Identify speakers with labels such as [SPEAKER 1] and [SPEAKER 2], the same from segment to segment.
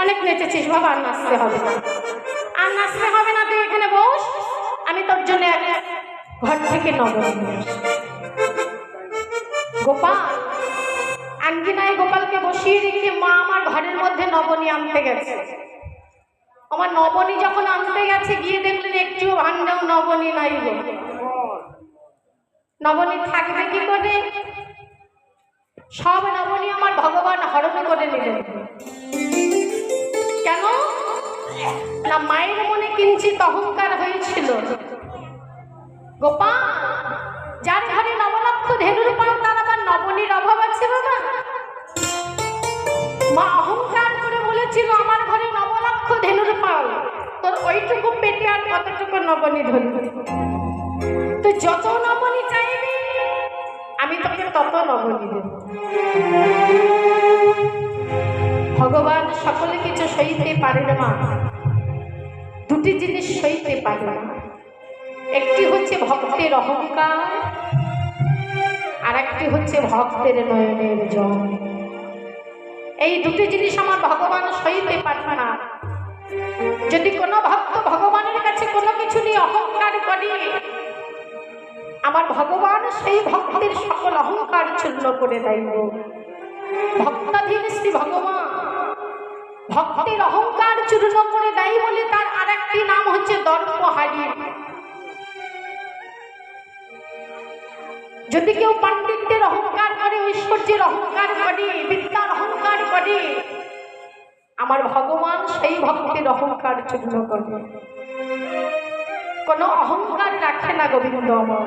[SPEAKER 1] অনেক নেচেছিস বাবা, আর নাচতে হবে না, আর নাচতে হবে না, তুই এখানে বস, আমি তোর জন্য ঘর থেকে নবনী নিয়ে আসি। গোপাল আঙ্গিনায় গোপালকে বসিয়ে রেখে মা আমার ঘরের মধ্যে নবনী আনতে গেছে। আমার নবনী যখন আনতে গেছে, গিয়ে দেখলেন একটুও ভান্ডাও নবনী নাই গো। নবনী থাকবে কি করে? সব নবনী আমার ভগবান হরণ করে নিলেন। কেন না, মায়ের মনে কিঞ্চিত অহংকার হয়েছিল। গোপাল যার ঘরে নবলক্ষ ধেনুর পান, তার আবার নবনীর অভাব আছে বাবা? মা অহংকার করে বলেছিল, আমার ঘরে নবলক্ষ ধেনুর পাল, তোর ওইটুকু পেটে আর কতটুকু নবনী ধরবি? তুই যত নবনী চাইবি আমি তোকে তত নবনী দেব। ভগবান সকলে কিছু সইতে পারে না মা, দুটি জিনিস সইতে পারে না। একটি হচ্ছে ভক্তের অহংকার, আর একটি হচ্ছে ভক্তের নয়নের জল। এই দুটি জিনিস আমার ভগবান সইতে পারে না। যদি কোনো ভক্ত ভগবানের কাছে কোনো কিছু নিয়ে অহংকার করে, আমার ভগবান সেই ভক্তের সকল অহংকার চূর্ণ করে দেয়। ভক্তাধীন শ্রী ভগবান ভক্তের অহংকার চূর্ণ করে দেয় বলে তার আর একটি নাম হচ্ছে দর্পহারী। যদি কেউ পাণ্ডিত্যের অহংকার করে, ঐশ্বর্যের অহংকার করে, বিদ্যার অহংকার করে, আমার ভগবান সেই ভক্তের অহংকার চূর্ণ করে। কোনো অহংকার রাখে না গোবিন্দ আমার।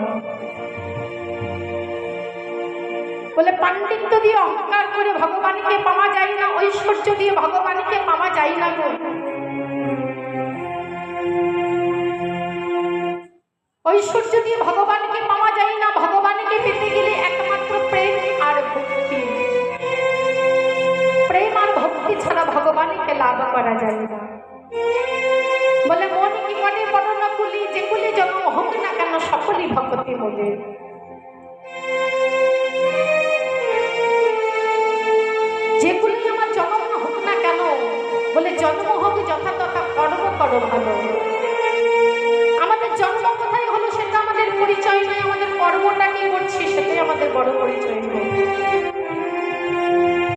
[SPEAKER 1] বলে পাণ্ডিত্য দিয়ে অহংকার করে ভগবানকে পাওয়া যায় না, ঐশ্বর্য দিয়ে ভগবানকে পাওয়া যায় না গো। ঐশ্বর্য দিয়ে ভগবানকে পাওয়া যায় না। ভগবানকে পেতে গেলে একমাত্র প্রেম আর ভক্তি। প্রেম আর ভক্তি ছাড়া ভগবানকে লাভ করা যায় না। বলে মন কি মনে বর্ণ কুলি, যে কুলি জন্ম হোক না কেন সকলই ভক্তি বলে। যে কুলি আমার জন্ম হোক না কেন, বলে জন্ম হোক যথা তথা কর্ম করো ভালো।